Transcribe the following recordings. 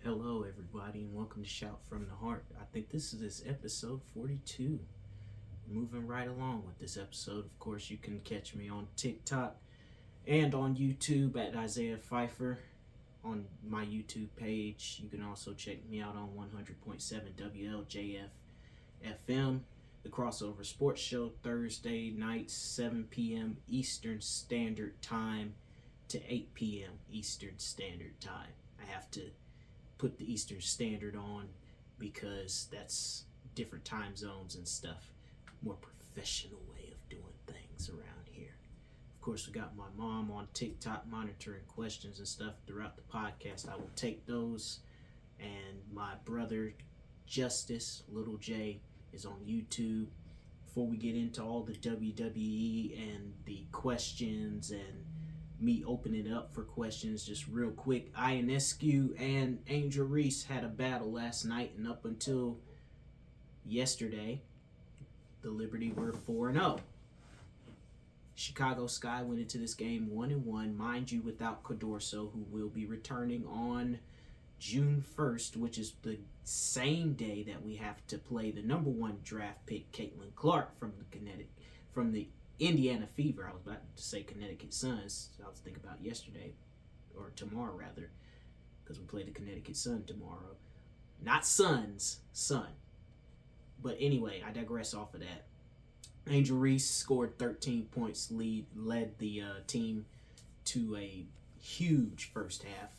Hello, everybody, and welcome to Shout from the Heart. I think this is episode 42. Moving right along with this episode. Of course, you can catch me on TikTok and on YouTube at Isaiah Pfeiffer on my YouTube page. You can also check me out on 100.7 WLJF FM, the Crossover Sports Show, Thursday nights, 7 p.m. Eastern Standard Time to 8 p.m. Eastern Standard Time. I have to put the Eastern Standard on because that's different time zones and stuff. More professional way of doing things around here. Of course, we got my mom on TikTok monitoring questions and stuff throughout the podcast. I will take those. And my brother Justice, Little J, is on YouTube. Before we get into all the WWE and the questions and me opening it up for questions, just real quick, Ionescu and Angel Reese had a battle last night, and up until yesterday, the Liberty were 4-0. Chicago Sky went into this game 1-1, mind you, without Codorso, who will be returning on June 1st, which is the same day that we have to play the number one draft pick, Caitlin Clark, from the Indiana Fever. I was about to say Connecticut Suns. I was thinking about yesterday, or tomorrow rather, because we play the Connecticut Sun tomorrow. Not Suns, Sun. But anyway, I digress off of that. Angel Reese scored 13 points, led the team to a huge first half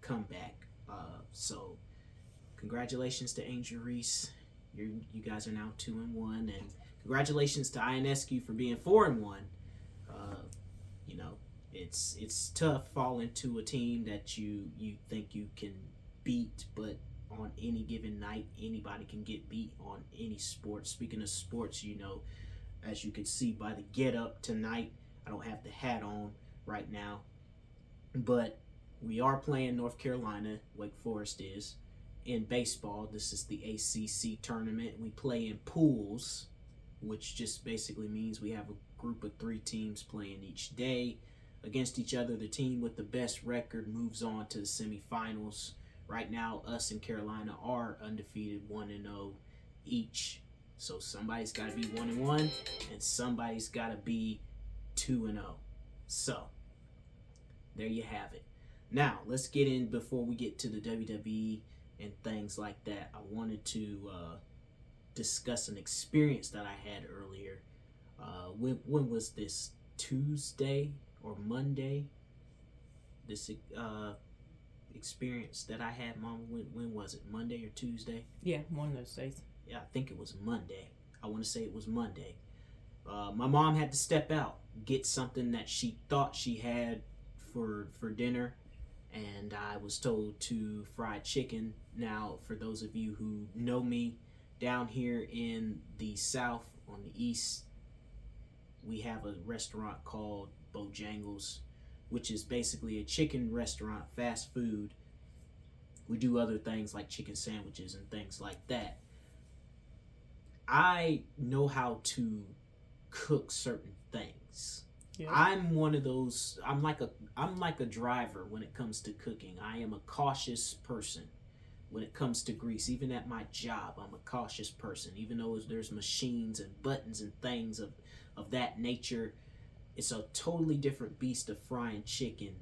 comeback. So congratulations to Angel Reese. You guys are now 2-1, and congratulations to Ionescu for being 4-1. It's tough falling to a team that you think you can beat, but on any given night, anybody can get beat on any sport. Speaking of sports, as you can see by the get up tonight, I don't have the hat on right now, but we are playing North Carolina. Wake Forest is. In baseball, this is the ACC tournament. We play in pools, which just basically means we have a group of 3 teams playing each day against each other. The team with the best record moves on to the semifinals. Right now, us and Carolina are undefeated, 1-0 each. So somebody's got to be 1-1, and somebody's got to be 2-0. So there you have it. Now, let's get in before we get to the WWE and things like that. I wanted to discuss an experience that I had earlier. When was this? Tuesday or Monday? This experience that I had, Mom. When was it? Monday or Tuesday? Yeah, one of those days. Yeah, I think it was Monday. I want to say it was Monday. My mom had to step out, get something that she thought she had for dinner, and I was told to fried chicken. Now, for those of you who know me, down here in the South, on the East, we have a restaurant called Bojangles, which is basically a chicken restaurant, fast food. We do other things like chicken sandwiches and things like that. I know how to cook certain things. Yeah. I'm one of those. I'm like a driver when it comes to cooking. I am a cautious person when it comes to grease. Even at my job, I'm a cautious person. Even though there's machines and buttons and things of that nature, it's a totally different beast of frying chicken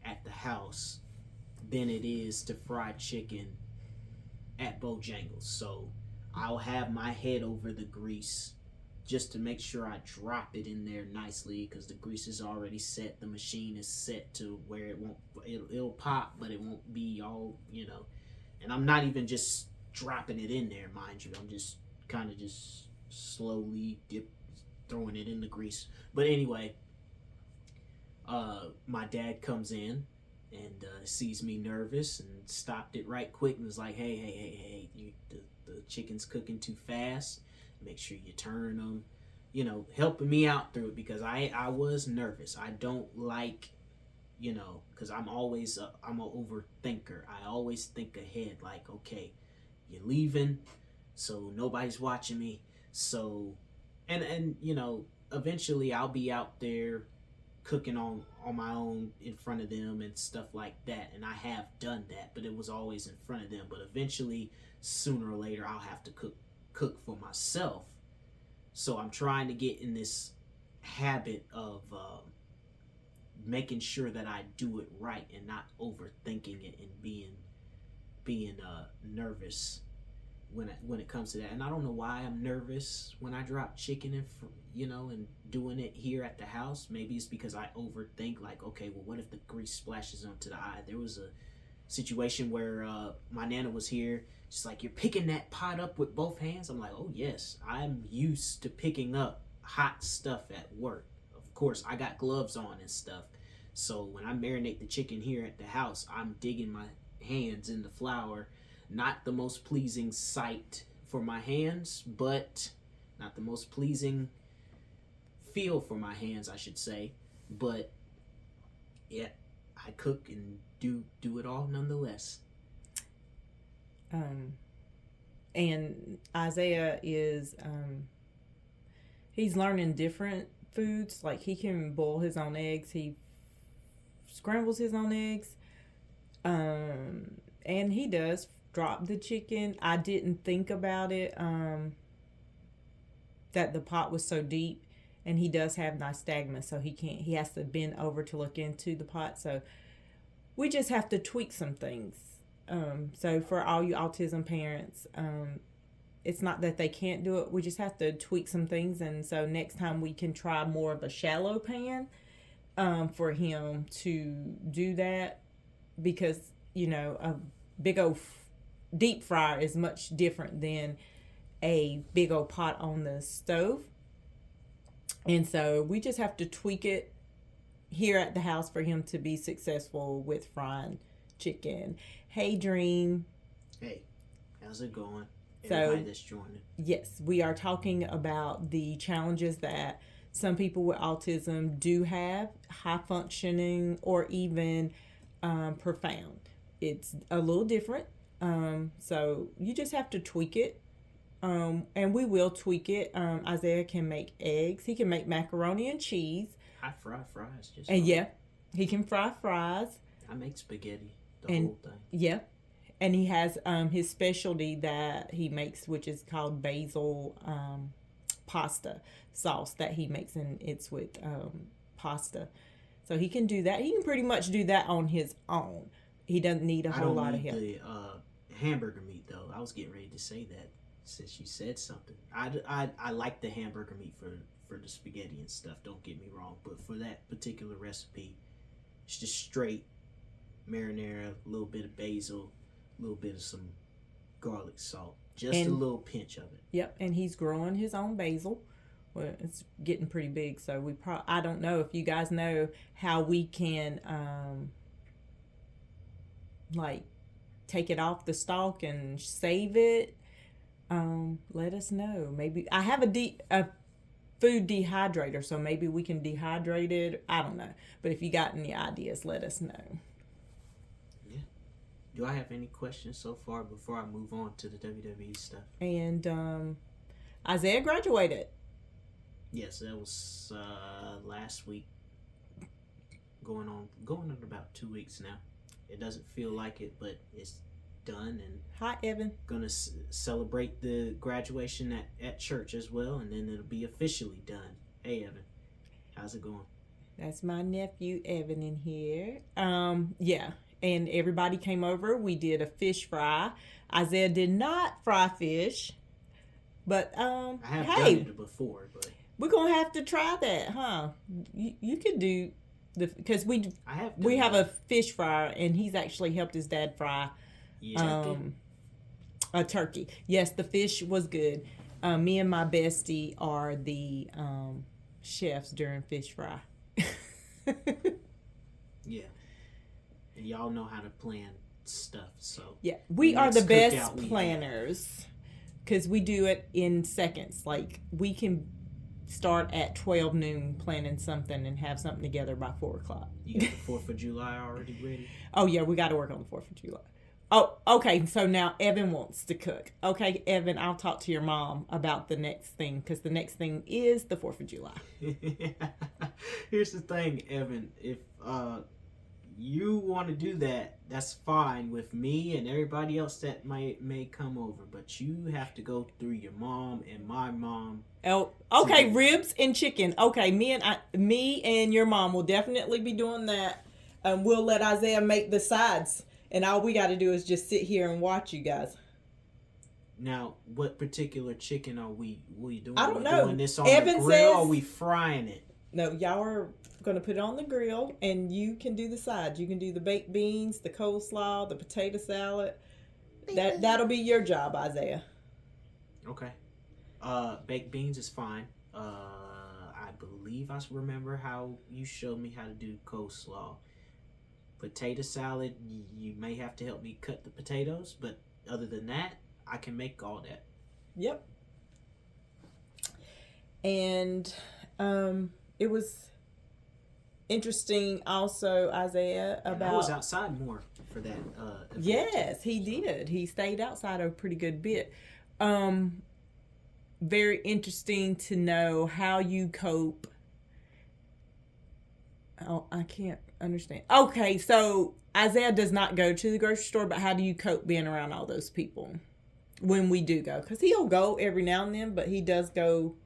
at the house than it is to fry chicken at Bojangles. So I'll have my head over the grease just to make sure I drop it in there nicely, because the grease is already set. The machine is set to where it'll pop, but it won't be all, And I'm not even just dropping it in there, mind you. I'm just kind of just slowly throwing it in the grease. But anyway, my dad comes in and sees me nervous and stopped it right quick and was like, hey, the chicken's cooking too fast. Make sure you turn them, helping me out through it, because I was nervous. I don't like, because I'm an overthinker. I always think ahead, like, okay, you're leaving, so nobody's watching me. So, and eventually I'll be out there cooking on my own in front of them and stuff like that. And I have done that, but it was always in front of them. But eventually, sooner or later, I'll have to cook for myself. So I'm trying to get in this habit of making sure that I do it right and not overthinking it and being nervous when it comes to that. And I don't know why I'm nervous when I drop chicken and doing it here at the house. Maybe it's because I overthink, like, okay, well, what if the grease splashes onto the eye? There was a situation where my Nana was here. She's like, you're picking that pot up with both hands? I'm like, oh yes, I'm used to picking up hot stuff at work. Of course, I got gloves on and stuff. So when I marinate the chicken here at the house, I'm digging my hands in the flour. Not the most pleasing sight for my hands, but not the most pleasing feel for my hands, I should say. But yeah, I cook and do it all nonetheless. And Isaiah is he's learning different foods. Like, he can boil his own eggs, he scrambles his own eggs, and he does drop the chicken. I didn't think about it, that the pot was so deep, and he does have nystagmus, so he has to bend over to look into the pot. So we just have to tweak some things. So for all you autism parents, it's not that they can't do it. We just have to tweak some things. And so next time we can try more of a shallow pan for him to do that, because, a big old deep fryer is much different than a big old pot on the stove. And so we just have to tweak it here at the house for him to be successful with frying chicken. Hey, Dream. Hey, how's it going? Everybody that's joining. Yes, we are talking about the challenges that some people with autism do have, high functioning or even profound. It's a little different. So you just have to tweak it. And we will tweak it. Isaiah can make eggs. He can make macaroni and cheese. I fry fries. Yeah, he can fry fries. I make spaghetti. Whole thing. Yeah. And he has his specialty that he makes, which is called basil pasta sauce that he makes, and it's with pasta. So he can do that. He can pretty much do that on his own. He doesn't need a whole lot of help. The hamburger meat, though. I was getting ready to say that since you said something. I like the hamburger meat for the spaghetti and stuff. Don't get me wrong, but for that particular recipe, it's just straight marinara, a little bit of basil, a little bit of some garlic salt, just a little pinch of it. Yep, and he's growing his own basil. Well, it's getting pretty big, so I don't know if you guys know how we can like take it off the stalk and save it. Let us know. Maybe I have a food dehydrator, so maybe we can dehydrate it. I don't know, but if you got any ideas, let us know. Do I have any questions so far before I move on to the WWE stuff? And Isaiah graduated. Yes, that was last week. Going on about 2 weeks now. It doesn't feel like it, but it's done. And hi, Evan. Gonna celebrate the graduation at church as well, and then it'll be officially done. Hey, Evan, how's it going? That's my nephew Evan in here. Yeah. And everybody came over. We did a fish fry. Isaiah did not fry fish, but I have done it before, but we're gonna have to try that, huh? You could do because we have a fish fryer, and he's actually helped his dad fry a turkey. Yes, the fish was good. Me and my bestie are the chefs during fish fry. Yeah. And y'all know how to plan stuff, so yeah, we are the best planners because we do it in seconds. Like, we can start at 12 noon planning something and have something together by 4 o'clock. You got the 4th of July already ready? Oh yeah, we got to work on the 4th of July. Oh, okay. So now Evan wants to cook. Okay, Evan, I'll talk to your mom about the next thing because the next thing is the 4th of July. Here's the thing, Evan. If you want to do that, that's fine with me and everybody else that may come over. But you have to go through your mom and my mom. Oh, okay. Ribs and chicken. Okay, me and your mom will definitely be doing that. We'll let Isaiah make the sides, and all we got to do is just sit here and watch you guys. Now, what particular chicken are we doing? I don't know. Doing this on Evan the grill, says, or are we frying it? No, y'all are going to put it on the grill, and you can do the sides. You can do the baked beans, the coleslaw, the potato salad. That'll be your job, Isaiah. Okay. Baked beans is fine. I believe I remember how you showed me how to do coleslaw. Potato salad, you may have to help me cut the potatoes, but other than that, I can make all that. Yep. And it was interesting also, Isaiah, about... And I was outside more for that. Yes, he did. He stayed outside a pretty good bit. Very interesting to know how you cope. Oh, I can't understand. Okay, so Isaiah does not go to the grocery store, but how do you cope being around all those people when we do go? Because he'll go every now and then, but he does go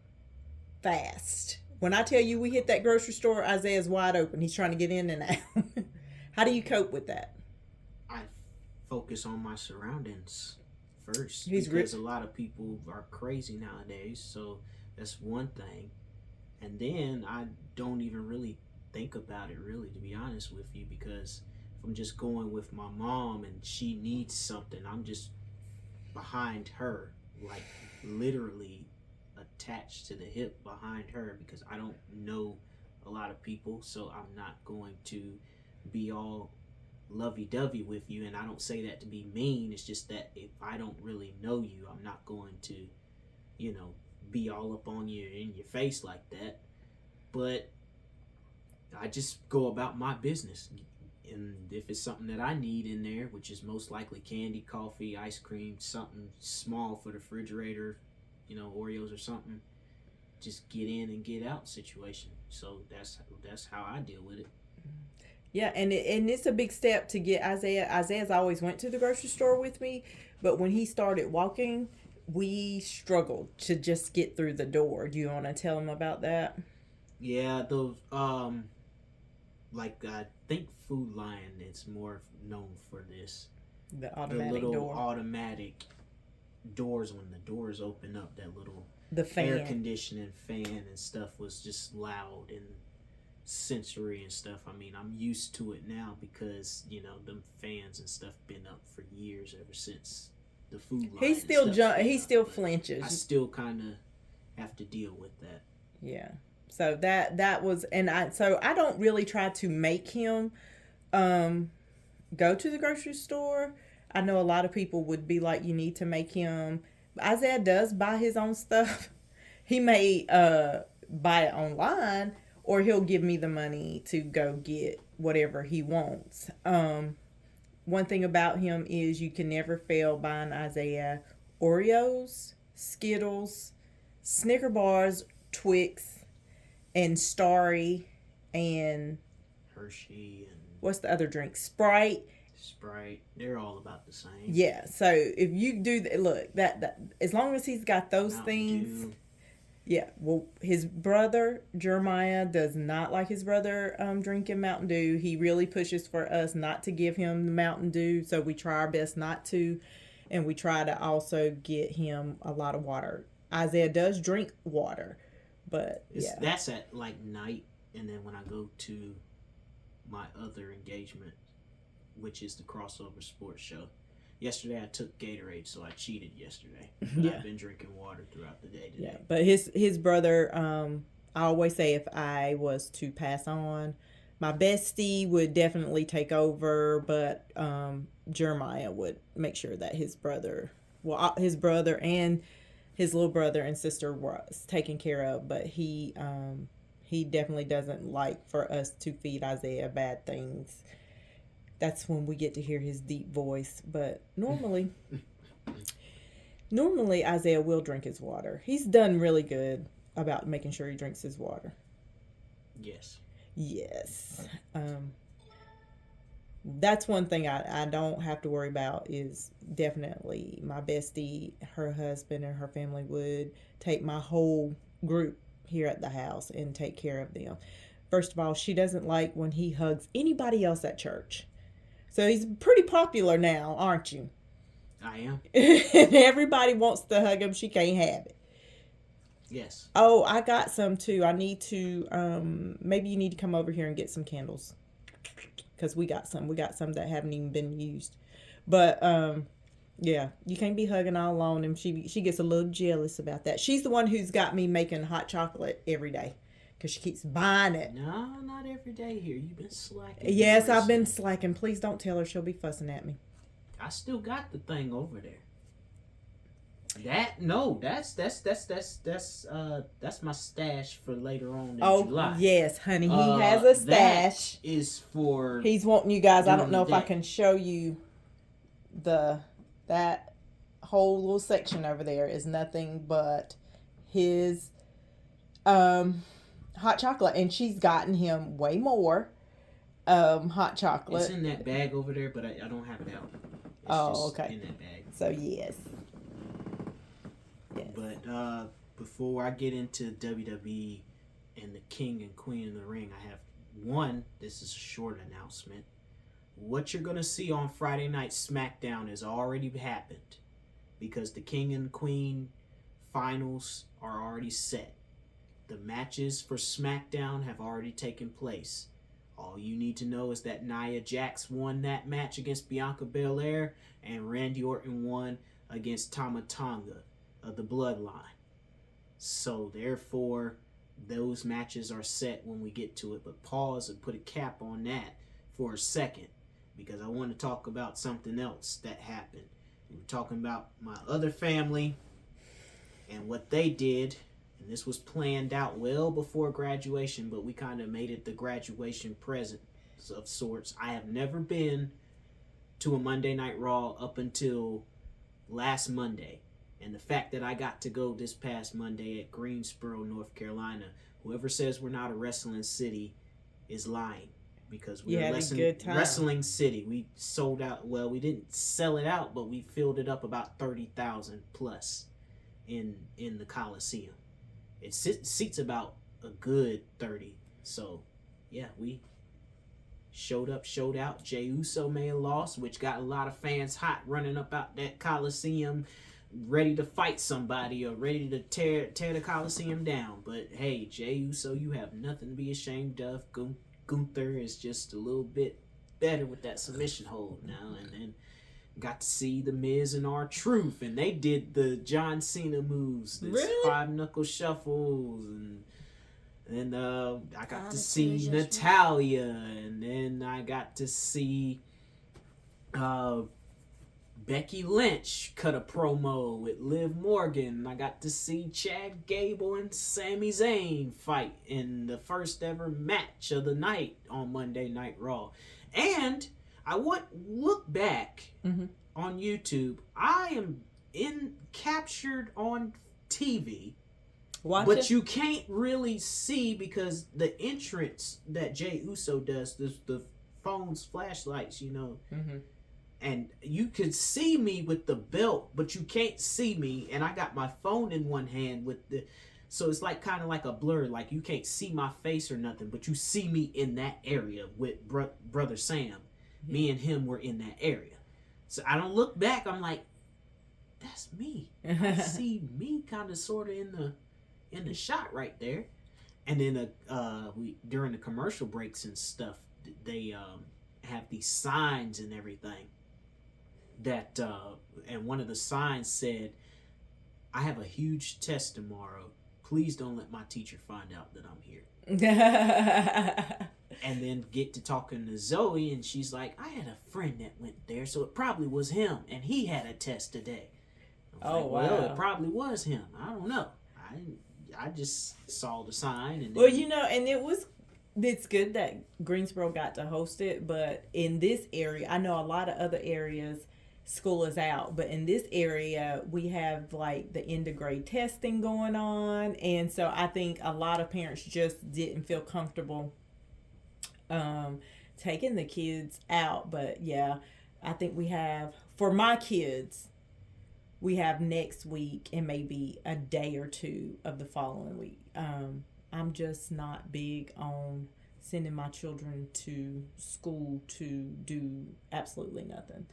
fast. When I tell you we hit that grocery store, Isaiah's wide open. He's trying to get in and out. How do you cope with that? I focus on my surroundings first. He's because a lot of people are crazy nowadays, so that's one thing. And then I don't even really think about it, really, to be honest with you, because if I'm just going with my mom and she needs something, I'm just behind her, like literally attached to the hip behind her, because I don't know a lot of people, so I'm not going to be all lovey-dovey with you. And I don't say that to be mean, it's just that if I don't really know you, I'm not going to, be all up on you in your face like that. But I just go about my business, and if it's something that I need in there, which is most likely candy, coffee, ice cream, something small for the refrigerator, Oreos or something, just get in and get out situation. So that's how I deal with it. Yeah, and it's a big step to get Isaiah. Isaiah's always went to the grocery store with me, but when he started walking, we struggled to just get through the door. Do you want to tell him about that? Yeah, those I think Food Lion is more known for this. The automatic little door. Automatic doors, when the doors open up, that little the fan. Air conditioning fan and stuff was just loud and sensory and stuff. I mean, I'm used to it now because them fans and stuff been up for years, ever since the Food Lion. He still flinches. I still kind of have to deal with that. Yeah. So that was, and I don't really try to make him go to the grocery store. I know a lot of people would be like, you need to make him. Isaiah does buy his own stuff. He may buy it online, or he'll give me the money to go get whatever he wants. One thing about him is you can never fail buying Isaiah Oreos, Skittles, Snicker bars, Twix, and Starry, and Hershey, and what's the other drink? Sprite. They're all about the same. Yeah, so if you do that, look, that as long as he's got those Mountain things. Dew. Yeah, well, his brother Jeremiah does not like his brother drinking Mountain Dew. He really pushes for us not to give him the Mountain Dew, so we try our best not to, and we try to also get him a lot of water. Isaiah does drink water, but that's at like night, and then when I go to my other engagement, which is the crossover sports show. Yesterday I took Gatorade, so I cheated yesterday. But I've been drinking water throughout the day today. Yeah, but his brother, I always say if I was to pass on, my bestie would definitely take over, but Jeremiah would make sure that his brother and his little brother and sister was taken care of, but he definitely doesn't like for us to feed Isaiah bad things. that's when we get to hear his deep voice. But normally Isaiah will drink his water. He's done really good about making sure he drinks his water. Yes. Yes. That's one thing I don't have to worry about is definitely my bestie, her husband, and her family would take my whole group here at the house and take care of them. First of all, she doesn't like when he hugs anybody else at church. So he's pretty popular now, aren't you? I am. And everybody wants to hug him. She can't have it. Yes. Oh, I got some too. I need to, maybe you need to come over here and get some candles. Because we got some that haven't even been used. But, yeah, you can't be hugging all alone. And she gets a little jealous about that. She's the one who's got me making hot chocolate every day. Because she keeps buying it. No, not every day here. You've been slacking. Yes, I've been slacking. Please don't tell her. She'll be fussing at me. I still got the thing over there. That's my stash for later on in July. Oh, yes, honey. He has a stash. That is for... He's wanting you guys... I don't know if I day. can show you that whole little section over there is nothing but his hot chocolate. And she's gotten him way more hot chocolate. It's in that bag over there, but I don't have it out. It's okay. in that bag. So, yes. But before I get into WWE and the King and Queen of the Ring, I have one. This is a short announcement. What you're going to see on Friday Night SmackDown has already happened because the King and Queen finals are already set. The matches for SmackDown have already taken place. All you need to know is that Nia Jax won that match against Bianca Belair and Randy Orton won against Tama Tonga of the Bloodline. So therefore, those matches are set when we get to it. But pause and put a cap on that for a second because I want to talk about something else that happened. We were talking about my other family and what they did. And this was planned out well before graduation, but we kind of made it the graduation present of sorts. I have never been to a Monday Night Raw up until last Monday. And the fact that I got to go this past Monday at Greensboro, North Carolina, whoever says we're not a wrestling city is lying. Because we're a wrestling city. We sold out, well, we didn't sell it out, but we filled it up about 30,000 plus in the Coliseum. It seats about a good 30. So, yeah, we showed up, showed out. Jey Uso may have lost, which got a lot of fans hot running up out that Coliseum, ready to fight somebody or ready to tear the Coliseum down. But, hey, Jey Uso, you have nothing to be ashamed of. Gunther is just a little bit better with that submission hold now. And then got to see The Miz and R-Truth, and they did the John Cena moves, this really? 5-knuckle shuffles, and I got to see Natalia, and then I got to see Becky Lynch cut a promo with Liv Morgan. I got to see Chad Gable and Sami Zayn fight in the first ever match of the night on Monday Night Raw. And I look back on YouTube. I am captured on TV, but you can't really see because the entrance that Jey Uso does, the phone's flashlights, and you could see me with the belt, but you can't see me, and I got my phone in one hand so it's like kind of like a blur, like you can't see my face or nothing, but you see me in that area with Brother Sam. Me and him were in that area. So I don't look back. I'm like, that's me. I see me kind of sort of in the shot right there. And then we during the commercial breaks and stuff, they have these signs and everything. That and one of the signs said, "I have a huge test tomorrow. Please don't let my teacher find out that I'm here." And then get to talking to Zoe, and she's like, "I had a friend that went there, so it probably was him, and he had a test today." Wow! Well, it probably was him. I don't know. I just saw the sign, and then... Well, and it was it's good that Greensboro got to host it, but in this area, I know a lot of other areas school is out, but in this area we have like the end of grade testing going on, and so I think a lot of parents just didn't feel comfortable taking the kids out. But yeah, I think we have, for my kids, we have next week and maybe a day or two of the following week. I'm just not big on sending my children to school to do absolutely nothing.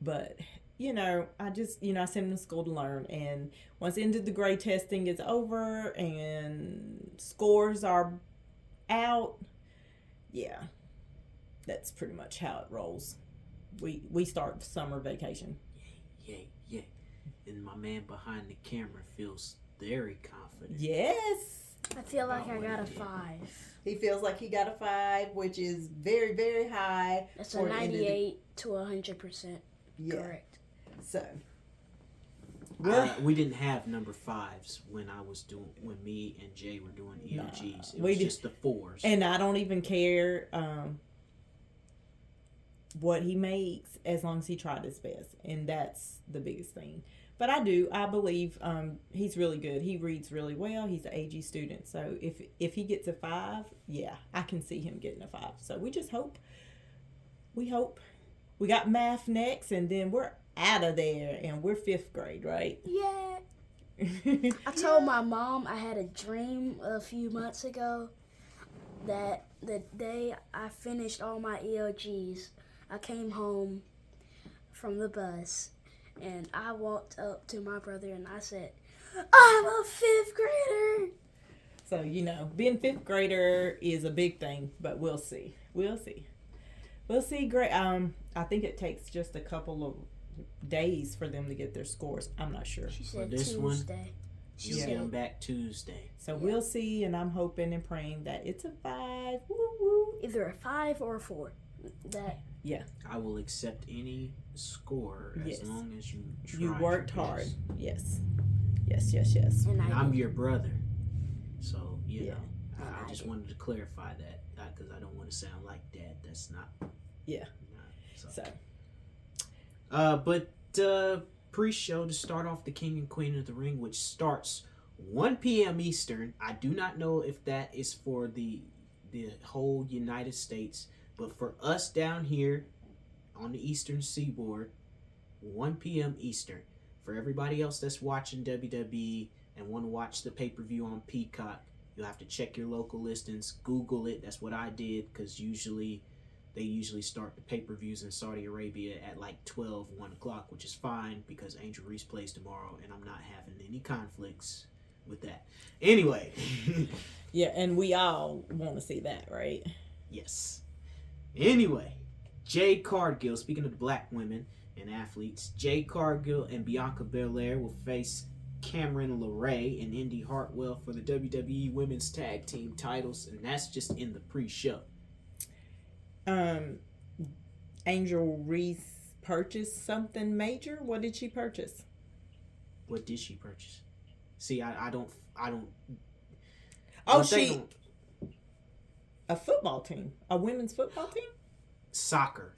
But, I just, I send them to school to learn. And once the end of the grade testing is over and scores are out, yeah, that's pretty much how it rolls. We start summer vacation. Yay. And my man behind the camera feels very confident. Yes. I feel like I got a 5. He feels like he got a 5, which is very, very high. That's a 98 to 100% correct. So we didn't have number 5s when me and Jay were doing EOGs. It was just the 4s. And I don't even care what he makes as long as he tried his best, and that's the biggest thing. But I believe he's really good. He reads really well. He's an AG student, so if he gets a 5, yeah, I can see him getting a 5. So we just hope. We got math next, and then we're out of there, and we're 5th grade, right? Yeah. I told my mom I had a dream a few months ago that the day I finished all my EOGs, I came home from the bus, and I walked up to my brother and I said, I'm a 5th grader. So, being 5th grader is a big thing, but we'll see. Great. I think it takes just a couple of days for them to get their scores. I'm not sure. She said this Tuesday. You'll get them back Tuesday. So we'll see, and I'm hoping and praying that it's a 5. Woo woo. Either a 5 or a 4. Yeah. I will accept any score as long as you worked hard. Yes. And I'm your brother. So, I just wanted to clarify that because I don't want to sound like Dad. That's not. Yeah. So. But pre-show to start off the King and Queen of the Ring, which starts 1 p.m. Eastern. I do not know if that is for the whole United States, but for us down here on the Eastern Seaboard, 1 p.m. Eastern. For everybody else that's watching WWE and want to watch the pay-per-view on Peacock, you'll have to check your local listings. Google it. That's what I did, because they usually start the pay-per-views in Saudi Arabia at like 1 o'clock, which is fine because Angel Reese plays tomorrow, and I'm not having any conflicts with that. Anyway. Yeah, and we all want to see that, right? Yes. Anyway, Jade Cargill, speaking of the black women and athletes, Jade Cargill and Bianca Belair will face Cameron LeRae and Indy Hartwell for the WWE Women's Tag Team titles, and that's just in the pre-show. Angel Reese purchased something major. What did she purchase? What did she purchase? See, I don't. Oh, a football team, a women's football team. Soccer.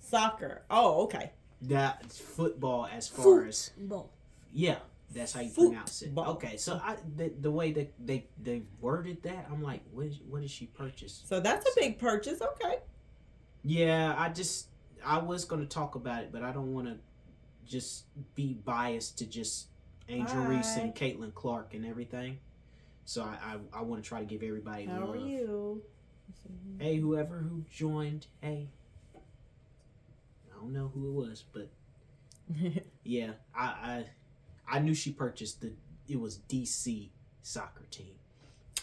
Oh, okay. That's football as far as football. Yeah, that's how you pronounce it. Okay, so the way that they worded that, I'm like, what did she purchase? So that's a big purchase. Okay. Yeah, I was going to talk about it, but I don't want to just be biased to just Angel Reese and Caitlin Clark and everything. So I want to try to give everybody love. How are you? Hey, whoever who joined, hey. I don't know who it was, but yeah, I knew she purchased it was DC soccer team.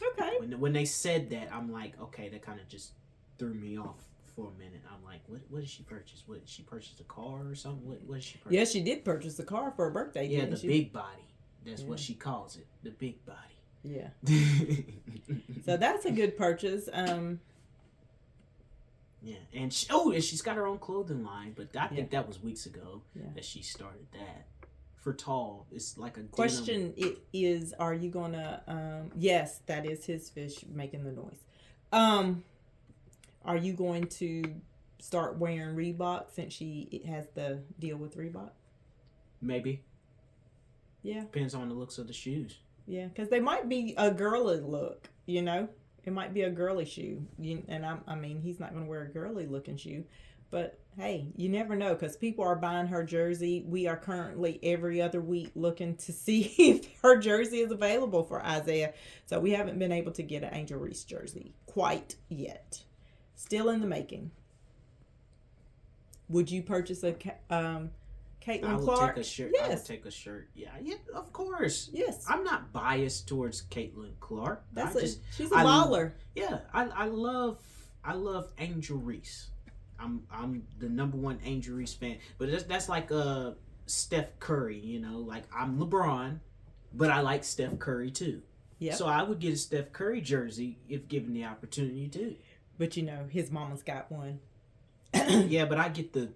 Okay. When they said that, I'm like, okay, that kind of just threw me off for a minute. I'm like, what did she purchase? What, she purchased a car or something? What did she purchase? Yeah, she did purchase a car for her birthday. Yeah, didn't she? big body. That's what she calls it. The big body. Yeah. So that's a good purchase. Yeah, and she's got her own clothing line, but I think that was weeks ago that she started that. For tall, it's like a question. Denim. It is. Are you gonna? Yes, that is his fish making the noise. Are you going to start wearing Reebok since she has the deal with Reebok? Maybe. Yeah. Depends on the looks of the shoes. Yeah, because they might be a girly look, you know? It might be a girly shoe. I mean, he's not going to wear a girly looking shoe. But, hey, you never know because people are buying her jersey. We are currently every other week looking to see if her jersey is available for Isaiah. So we haven't been able to get an Angel Reese jersey quite yet. Still in the making. Would you purchase a Caitlin Clark? Take a shirt. Yes. I would take a shirt. Yeah, of course. Yes. I'm not biased towards Caitlin Clark. She's a baller. I love Angel Reese. I'm the number one Angel Reese fan. But that's like Steph Curry, you know, like I'm LeBron, but I like Steph Curry too. Yeah. So I would get a Steph Curry jersey if given the opportunity to. But you know, his mama's got one. Yeah, but I get the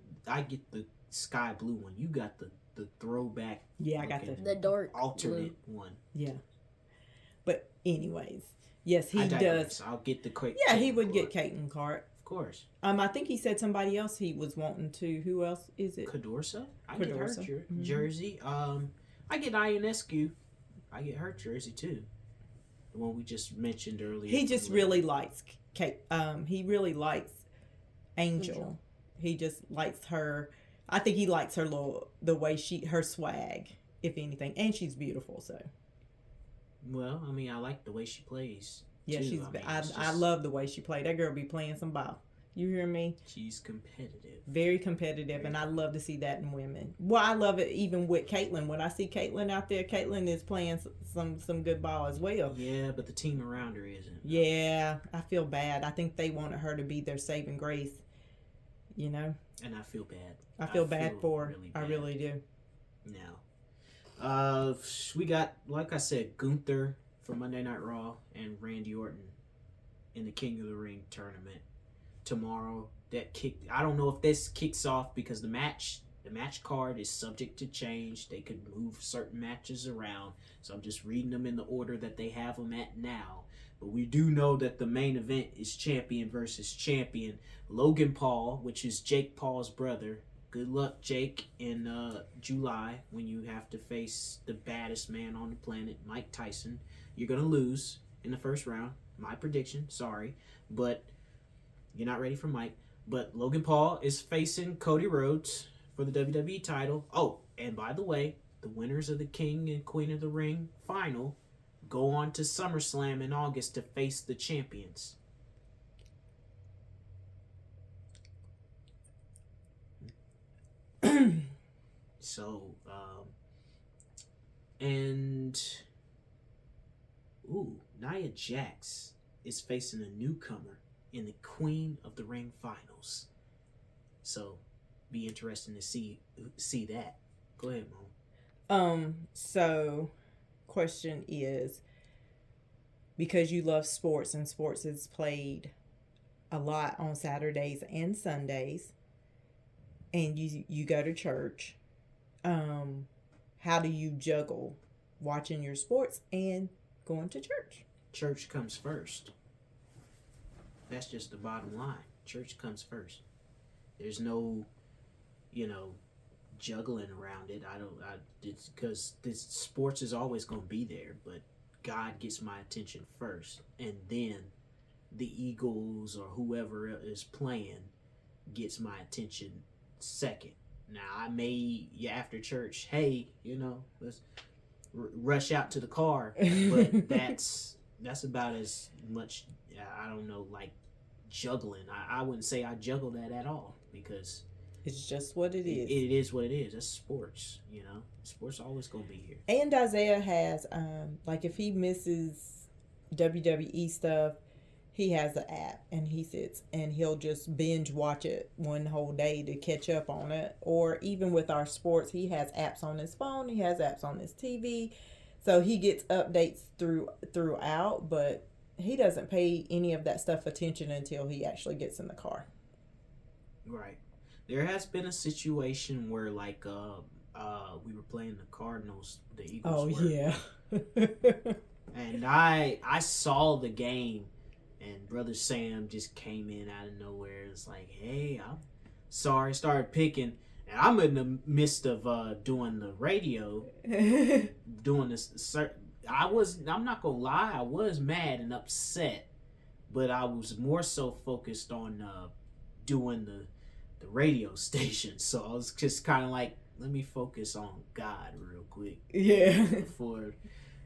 sky blue one. You got the throwback. Yeah, I got the dark alternate one. Yeah. But anyways, yes, he does. does. I'll get the Yeah, he would get Caitlin Clark. Of course. I think he said somebody else he was wanting to. Who else is it? Cadorsa. I get her Mm-hmm. jersey. I get Ionescu. I get her jersey too. The one we just mentioned earlier. He just really likes Kate. He really likes Angel. He just likes her. I think he likes her the way her swag, if anything, and she's beautiful. So. Well, I mean, I like the way she plays. Yeah, too. I love the way she played. That girl be playing some ball. You hear me? She's competitive. Very competitive, and I love to see that in women. Well, I love it even with Caitlin. When I see Caitlin out there, Caitlin is playing some good ball as well. Yeah, but the team around her isn't. Yeah, I feel bad. I think they wanted her to be their saving grace. You know? And I feel bad. I feel bad for her. Really I bad. really do. Now, we got, like I said, Gunther for Monday Night Raw and Randy Orton in the King of the Ring tournament tomorrow. I don't know if this kicks off because the match card is subject to change. They could move certain matches around, so I'm just reading them in the order that they have them at now. But we do know that the main event is champion versus champion. Logan Paul, which is Jake Paul's brother. Good luck, Jake, in July when you have to face the baddest man on the planet, Mike Tyson. You're going to lose in the first round. My prediction, sorry. But you're not ready for Mike. But Logan Paul is facing Cody Rhodes for the WWE title. Oh, and by the way, the winners of the King and Queen of the Ring final go on to SummerSlam in August to face the champions. So, Nia Jax is facing a newcomer in the Queen of the Ring finals. So, be interesting to see that. Go ahead, Mom. So, question is, because you love sports and sports is played a lot on Saturdays and Sundays, and you go to church, how do you juggle watching your sports and going to church? Church comes first. That's just the bottom line. Church comes first. There's no, juggling around it. It's because this sports is always going to be there, but God gets my attention first, and then the Eagles or whoever is playing gets my attention second. Now I may after church, hey, let's rush out to the car, but that's about as much. I don't know, like juggling. I wouldn't say I juggle that at all because it's just what it is. It is what it is. That's sports. Sports always gonna be here. And Isaiah has like if he misses WWE stuff, he has an app and he sits and he'll just binge watch it one whole day to catch up on it. Or even with our sports, he has apps on his phone, he has apps on his TV. So he gets updates throughout, but he doesn't pay any of that stuff attention until he actually gets in the car. Right. There has been a situation where like we were playing the Cardinals, the Eagles. Oh, yeah. And I saw the game. And Brother Sam just came in out of nowhere. It's like, hey, I'm sorry. Started picking. And I'm in the midst of doing the radio, doing this. I'm not going to lie, I was mad and upset. But I was more so focused on doing the radio station. So I was just kind of like, let me focus on God real quick. Yeah. Before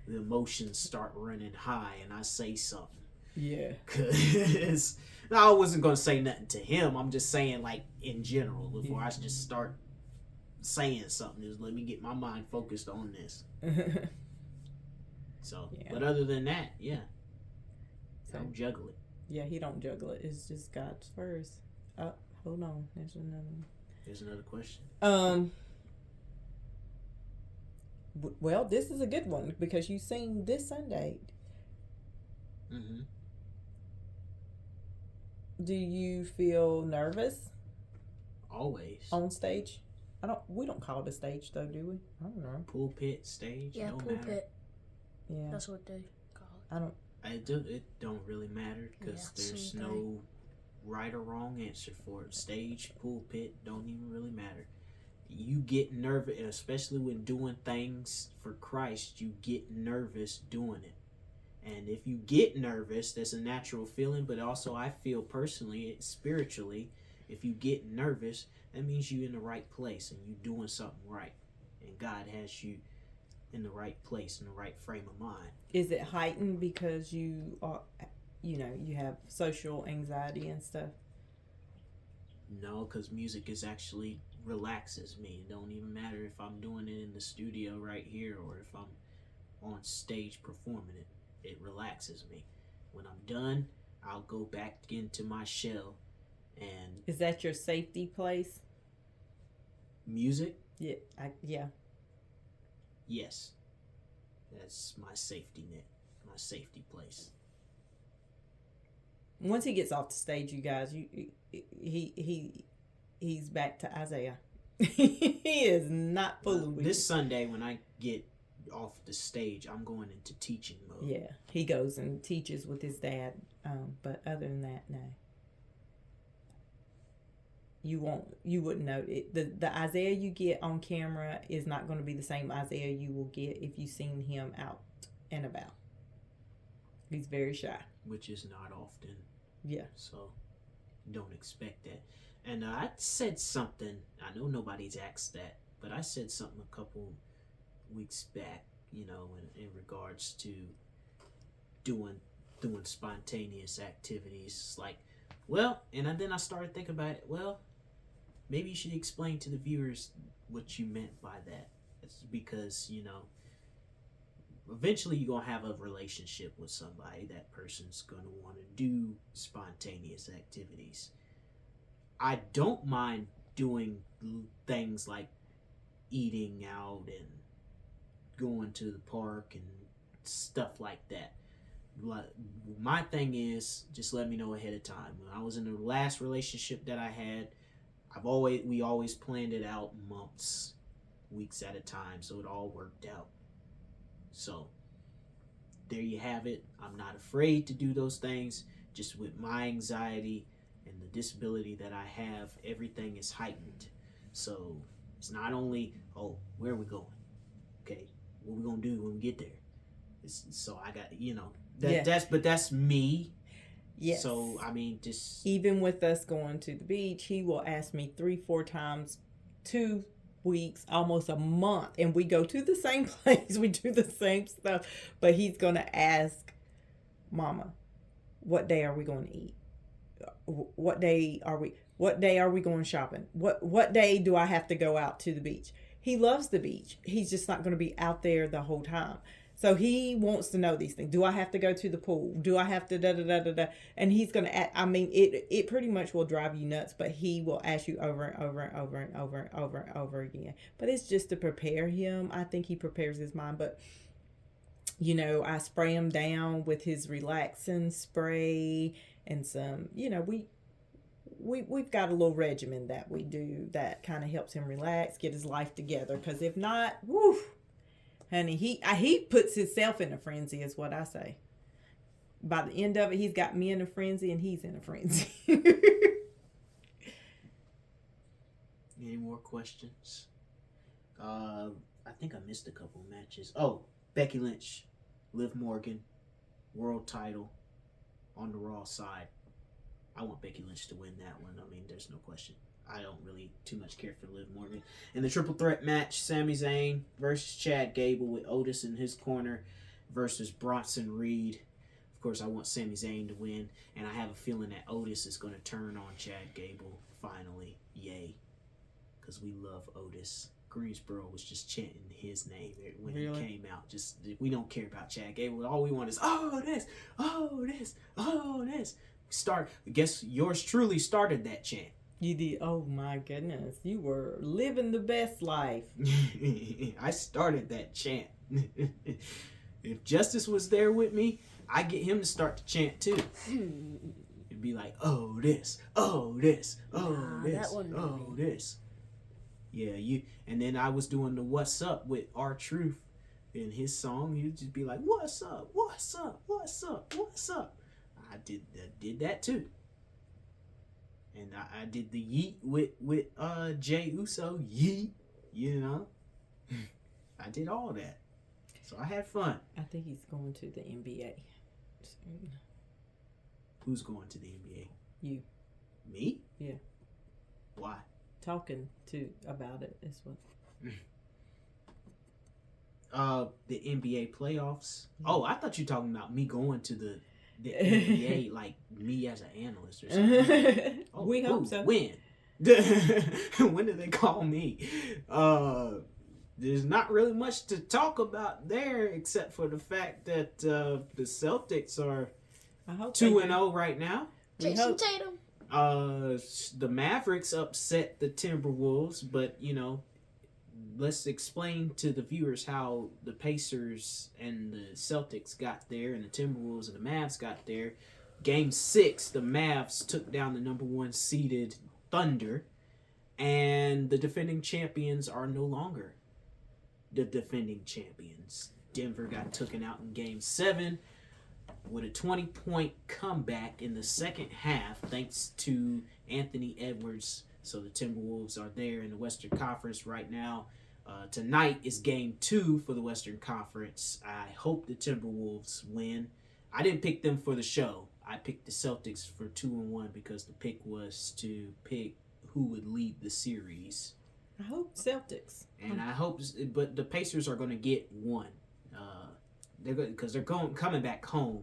the emotions start running high and I say something. Yeah. Because I wasn't going to say nothing to him. I'm just saying, like, in general, before I just start saying something, just let me get my mind focused on this. So, Yeah. But other than that, yeah. So, Don't juggle it. Yeah, he don't juggle it. It's just God's first. Oh, hold on. There's another one. There's another question. Well, this is a good one because you sing this Sunday. Mm-hmm. Do you feel nervous Always. on stage? We don't call it a stage though, do we? I don't know. Pulpit, stage, Yeah, no pulpit. matter. Yeah. That's what they call it. I don't. It don't really matter because Yeah, there's same no right or wrong answer for it. Stage, pulpit, don't even really matter. You get nervous, especially when doing things for Christ, you get nervous doing it. And if you get nervous, that's a natural feeling, but also I feel personally, spiritually, if you get nervous, that means you're in the right place and you're doing something right. And God has you in the right place, in the right frame of mind. Is it heightened because you are, you have social anxiety and stuff? No, because music is actually relaxes me. It don't even matter if I'm doing it in the studio right here or if I'm on stage performing it. It relaxes me. When I'm done, I'll go back into my shell. And Is that your safety place? music, Yeah. Yeah. yes, that's my safety net, my safety place. Once he gets off the stage, you guys, he's back to Isaiah. He is not fooling with This you. Sunday, when I get off the stage, I'm going into teaching mode. Yeah, he goes and teaches with his dad. But other than that, no. You wouldn't know it. The Isaiah you get on camera is not going to be the same Isaiah you will get if you've seen him out and about. He's very shy. Which is not often. Yeah. So don't expect that. And I said something, I know nobody's asked that, but I said something a couple weeks back, in regards to doing spontaneous activities. It's like, well, and then I started thinking about it, well, maybe you should explain to the viewers what you meant by that. It's because, eventually you're going to have a relationship with somebody. That person's going to want to do spontaneous activities. I don't mind doing things like eating out and going to the park and stuff like that. My thing is, just let me know ahead of time. When I was in the last relationship that I had, we always planned it out months, weeks at a time, so it all worked out. So there you have it. I'm not afraid to do those things. Just with my anxiety and the disability that I have, everything is heightened. So it's not only, where are we going? Okay, what are we gonna do when we get there? So I got, Yeah. that's me. Yes. So I mean, just Even with us going to the beach, he will ask me 3-4 times, 2 weeks, almost a month, and we go to the same place. We do the same stuff, but he's gonna ask, "Mama, what day are we going to eat? What day are we going shopping? What day do I have to go out to the beach?" He loves the beach. He's just not going to be out there the whole time. So he wants to know these things. Do I have to go to the pool? Do I have to da-da-da-da-da? And he's going to, it pretty much will drive you nuts, but he will ask you over and over and over and over and over and over again. But it's just to prepare him. I think he prepares his mind. But, I spray him down with his relaxing spray and some, we've got a little regimen that we do that kind of helps him relax, get his life together. Because if not, woo, honey, he puts himself in a frenzy, is what I say. by the end of it, he's got me in a frenzy and he's in a frenzy. Any more questions? I think I missed a couple matches. Oh, Becky Lynch, Liv Morgan, world title on the Raw side. I want Becky Lynch to win that one. I mean, there's no question. I don't really too much care for Liv Morgan. In the triple threat match, Sami Zayn versus Chad Gable with Otis in his corner versus Bronson Reed. Of course, I want Sami Zayn to win, and I have a feeling that Otis is going to turn on Chad Gable finally. Yay. Because we love Otis. Greensboro was just chanting his name when he came out. Just, we don't care about Chad Gable. All we want is, oh, this, oh, this, oh, this. Guess yours truly started that chant. You did. Oh my goodness. You were living the best life. I started that chant. If Justice was there with me, I'd get him to start the chant too. It'd be like, oh, this, oh, this, oh, this, oh, this. Yeah, and then I was doing the what's up with R-Truth in his song. He'd just be like, what's up, what's up, what's up, what's up. I did that too. And I did the yeet with Jey Uso, yeet, you know. I did all that. So I had fun. I think he's going to the NBA. Who's going to the NBA? You. Me? Yeah. Why? Talking about it is what. The NBA playoffs. Oh, I thought you were talking about me going to the NBA, like me as an analyst or something. Oh, we hope so. When? When did they call me? There's not really much to talk about there except for the fact that the Celtics are 2-0 right now. Jason Tatum. The Mavericks upset the Timberwolves, but you know, let's explain to the viewers how the Pacers and the Celtics got there, and the Timberwolves and the Mavs got there. Game 6, the Mavs took down the number 1 seeded Thunder, and the defending champions are no longer the defending champions. Denver got taken out in Game 7 with a 20-point comeback in the second half, thanks to Anthony Edwards. So the Timberwolves are there in the Western Conference right now. Tonight is Game 2 for the Western Conference. I hope the Timberwolves win. I didn't pick them for the show. I picked the Celtics for 2-1 because the pick was to pick who would lead the series. I hope Celtics. And I hope, but the Pacers are going to get one. Because they're coming back home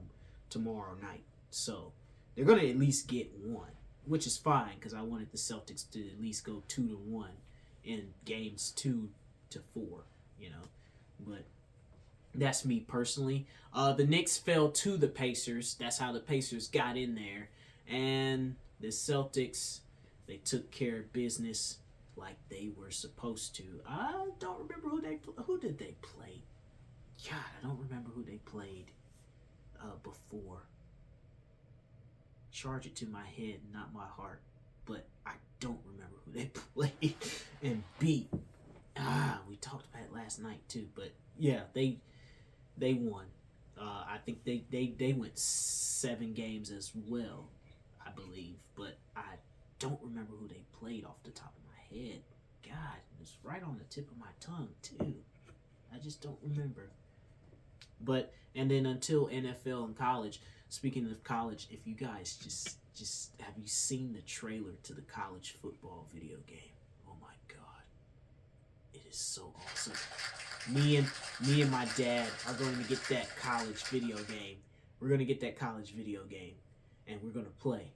tomorrow night, so they're going to at least get one, which is fine because I wanted the Celtics to at least go 2-1 in games 2 to 4, you know. But that's me personally. The Knicks fell to the Pacers. That's how the Pacers got in there, and the Celtics, they took care of business like they were supposed to. I don't remember who did they play. God, I don't remember who they played before. Charge it to my head, not my heart. But I don't remember who they played and beat. We talked about it last night too. But yeah, they won. I think they went 7 games as well, I believe. But I don't remember who they played off the top of my head. God, it's right on the tip of my tongue too. I just don't remember. But and then until NFL and college. Speaking of college, if you guys just have you seen the trailer to the college football video game? Oh my God, it is so awesome. Me and my dad are going to get that college video game. We're going to get that college video game, and we're going to play.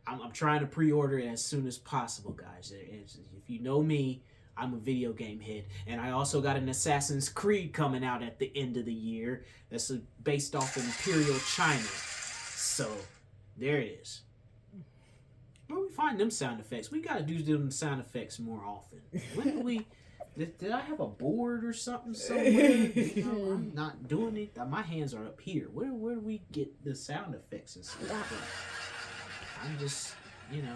I'm trying to pre-order it as soon as possible, guys. If you know me, I'm a video game head. And I also got an Assassin's Creed coming out at the end of the year that's based off Imperial China. So, there it is. Where we find them sound effects? We got to do them sound effects more often. When do we... Did I have a board or something somewhere? You know, I'm not doing it. My hands are up here. Where do we get the sound effects and stuff from? I'm just... You know,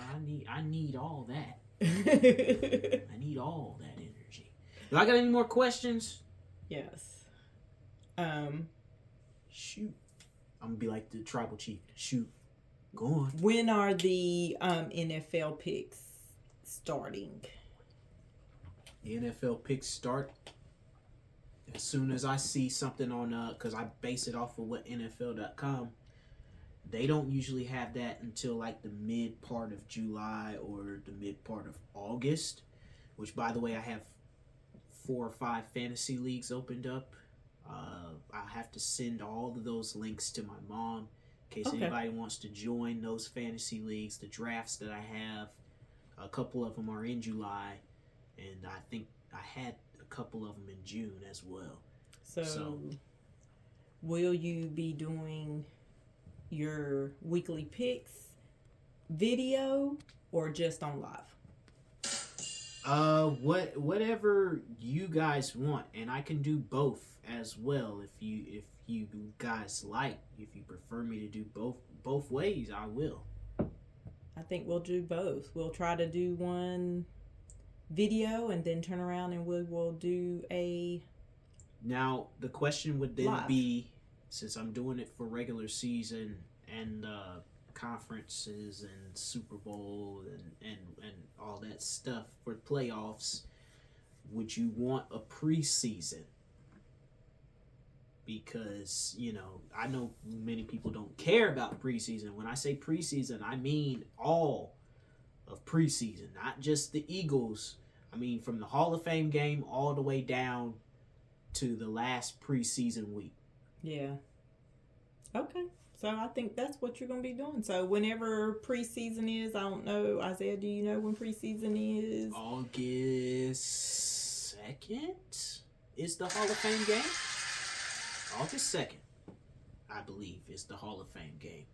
I need all that. I need all that energy. Do I got any more questions? Yes. Shoot. I'm gonna be like the tribal chief. Shoot, go on. When are the NFL picks starting? The NFL picks start as soon as I see something on because I base it off of what NFL.com. They don't usually have that until like the mid part of July or the mid part of August, which, by the way, I have 4 or 5 fantasy leagues opened up. I have to send all of those links to my mom in case anybody wants to join those fantasy leagues. The drafts that I have, a couple of them are in July, and I think I had a couple of them in June as well. So will you be doing your weekly picks video or just on live? Whatever you guys want, and I can do both as well if you guys like. If you prefer me to do both ways, I will. I think we'll do both. We'll try to do one video and then turn around and we will do a Now the question would then live. be, since I'm doing it for regular season and conferences and Super Bowl and all that stuff for playoffs, would you want a preseason? Because, I know many people don't care about preseason. When I say preseason, I mean all of preseason, not just the Eagles. I mean from the Hall of Fame game all the way down to the last preseason week. Yeah. Okay. So I think that's what you're going to be doing. So whenever preseason is, I don't know, Isaiah, do you know when preseason is? August 2nd is the Hall of Fame game. August 2nd, I believe, is the Hall of Fame game.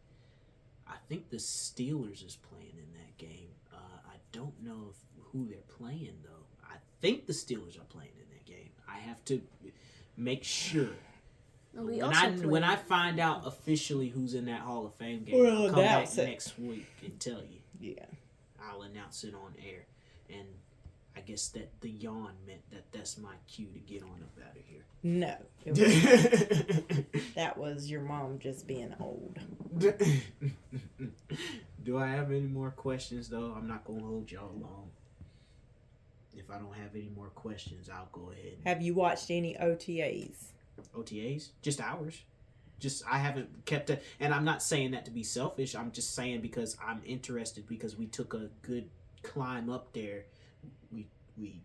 I think the Steelers is playing in that game. I don't know who they're playing, though. I think the Steelers are playing in that game. I have to make sure. When I find out officially who's in that Hall of Fame game, I'll come back next week and tell you. Yeah. I'll announce it on air. And I guess that the yawn meant that's my cue to get on up out of here. No. That was your mom just being old. Do I have any more questions, though? I'm not going to hold y'all long. If I don't have any more questions, I'll go ahead. Have you watched any OTAs? OTAs? Just ours. I haven't kept it, and I'm not saying that to be selfish. I'm just saying because I'm interested, because we took a good climb up there. We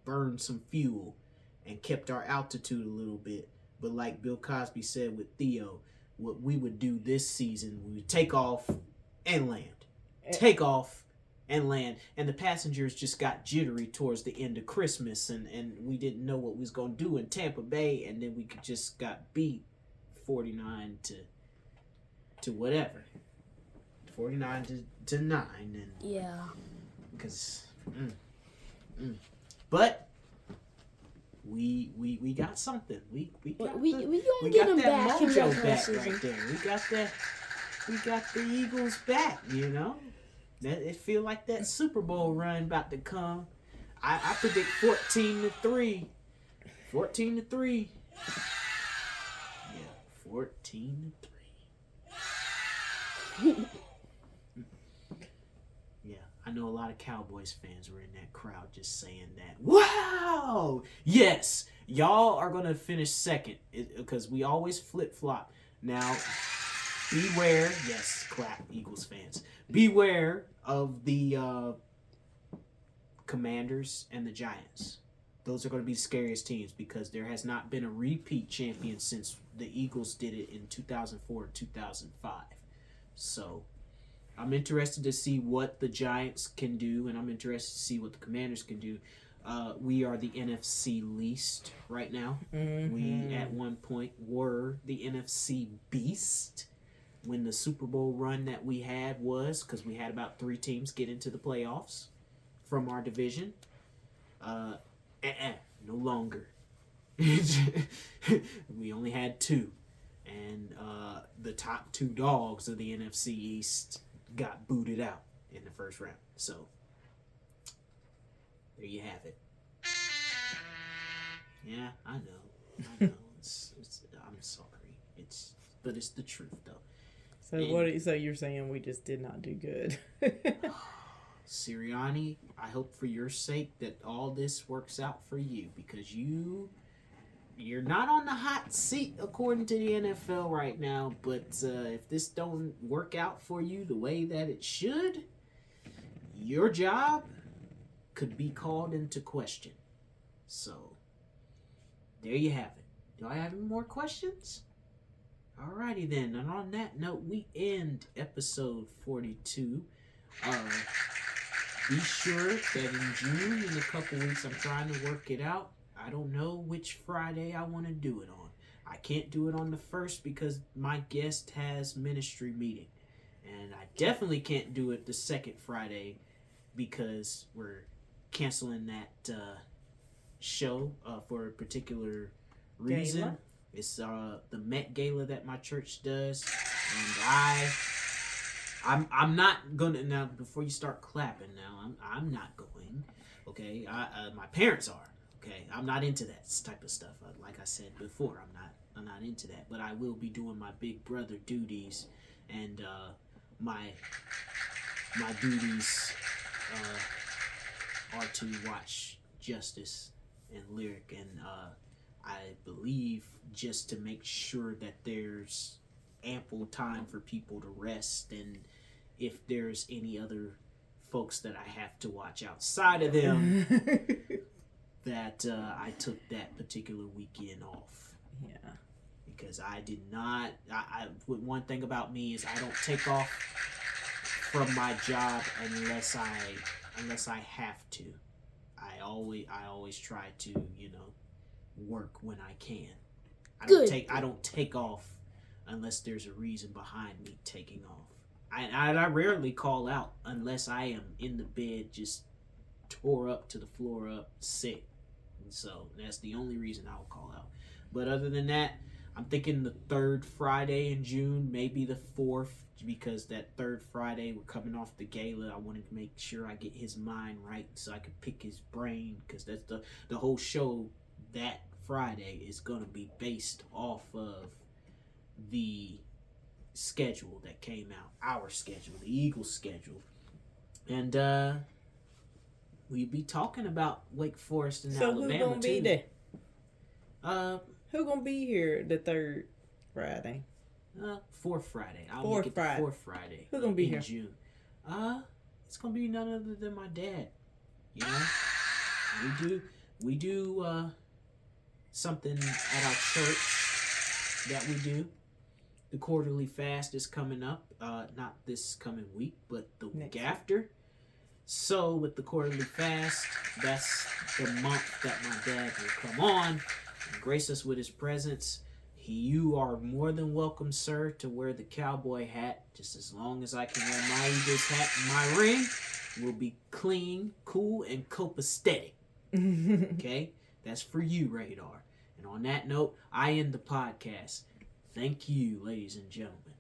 burned some fuel and kept our altitude a little bit. But like Bill Cosby said with Theo, what we would do this season, we would take off and land. Take off and land. And the passengers just got jittery towards the end of Christmas, and we didn't know what we was going to do in Tampa Bay, and then we just got beat 49 to whatever. 49 to 9. And yeah. Because... But we got something. We gonna get them that back in mojo regular back season. right there. We got the Eagles back. It feel like that Super Bowl run about to come. I predict 14-3. 14-3. Yeah, 14-3. I know a lot of Cowboys fans were in that crowd just saying that. Wow! Yes! Y'all are going to finish second because we always flip-flop. Now, beware. Yes, clap, Eagles fans. Beware of the Commanders and the Giants. Those are going to be the scariest teams because there has not been a repeat champion since the Eagles did it in 2004 and 2005. So... I'm interested to see what the Giants can do, and I'm interested to see what the Commanders can do. We are the NFC least right now. Mm-hmm. We, at one point, were the NFC beast when the Super Bowl run that we had was, because we had about 3 teams get into the playoffs from our division. No longer. We only had 2. And the top 2 dogs of the NFC East got booted out in the first round. So, there you have it. Yeah, I know. I'm sorry. but it's the truth though. So so you're saying we just did not do good. Sirianni, I hope for your sake that all this works out for you, because you're not on the hot seat according to the NFL right now, but if this don't work out for you the way that it should, your job could be called into question. So there you have it. Do I have any more questions? Alrighty then, and on that note, we end episode 42. Be sure that in June, in a couple weeks, I'm trying to work it out. I don't know which Friday I want to do it on. I can't do it on the 1st because my guest has ministry meeting. And I definitely can't do it the 2nd Friday because we're canceling that show for a particular reason. Gala? It's the Met Gala that my church does, and I'm not gonna, now before you start clapping now, I'm not going. Okay, my parents are. Okay, I'm not into that type of stuff. Like I said before, I'm not into that. But I will be doing my big brother duties, and my duties are to watch Justice and Lyric, and I believe just to make sure that there's ample time for people to rest, and if there's any other folks that I have to watch outside of them, that I took that particular weekend off. Yeah. Because I did not, one thing about me is I don't take off from my job unless I have to. I always try to, work when I can. I don't take off unless there's a reason behind me taking off. I rarely call out unless I am in the bed just tore up to the floor up sick. And so that's the only reason I'll call out. But other than that, I'm thinking the 3rd Friday in June, maybe the 4th, because that 3rd Friday we're coming off the gala. I wanted to make sure I get his mind right so I could pick his brain, because that's the whole show that Friday is going to be based off of the schedule that came out, our schedule, the Eagles schedule. And we'll be talking about Wake Forest and Alabama who gonna be too. there? Who gonna be here the 3rd Friday? 4th Friday. I'll 4th make it the Friday. 4th Friday. Who gonna be in here? June. It's gonna be none other than my dad. We do something at our church that we do. The quarterly fast is coming up. Not this coming week, but the week after. So with the quarterly fast, that's the month that my dad will come on and grace us with his presence. You are more than welcome, sir, to wear the cowboy hat, just as long as I can wear my Eagles hat and my ring. Will be clean, cool, and copacetic. Okay? That's for you, Radar. And on that note, I end the podcast. Thank you, ladies and gentlemen.